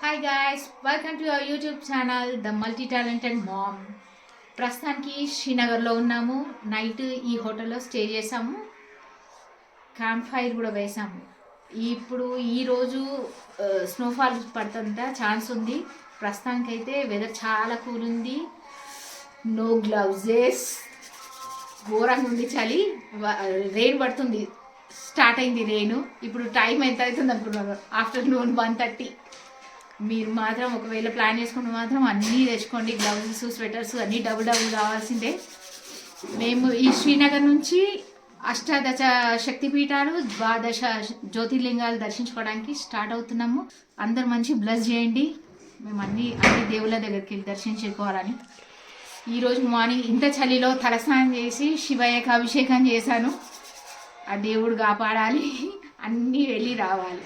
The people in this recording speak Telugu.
Hi guys, welcome to our YouTube channel the multi talented mom. ప్రస్తుతానికి శ్రీనగర్లో ఉన్నాము. నైట్ ఈ హోటల్లో స్టే చేసాము. క్యాంప్ ఫైర్ కూడా వేసాము. ఇప్పుడు ఈరోజు స్నోఫాల్ పడుతుంట ఛాన్స్ ఉంది. ప్రస్తుతానికైతే వెదర్ చాలా కూల్ ఉంది. నో గ్లౌజెస్, ఘోరంగా ఉంది చలి. రెయిన్ పడుతుంది, స్టార్ట్ అయింది రెయిన్. ఇప్పుడు టైం ఎంత అవుతుంది అనుకున్నారు? ఆఫ్టర్నూన్ 1:30. మీరు మాత్రం ఒకవేళ ప్లాన్ చేసుకుంటే మాత్రం అన్నీ తెచ్చుకోండి. గ్లౌజెస్, స్వెటర్స్ అన్నీ డబుల్ కావాల్సిందే. మేము ఈ శ్రీనగర్ నుంచి అష్టాదశ శక్తిపీఠాలు, 12 జ్యోతిర్లింగాలు దర్శించుకోవడానికి స్టార్ట్ అవుతున్నాము. అందరు మంచి బ్లెస్ చేయండి. మేము అన్ని దేవుళ్ళ దగ్గరికి వెళ్ళి దర్శించుకోవాలని. ఈరోజు మార్నింగ్ ఇంత చలిలో తలస్నానం చేసి శివయ్యకు అభిషేకం చేశాను. ఆ దేవుడు కాపాడాలి, అన్నీ వెళ్ళి రావాలి.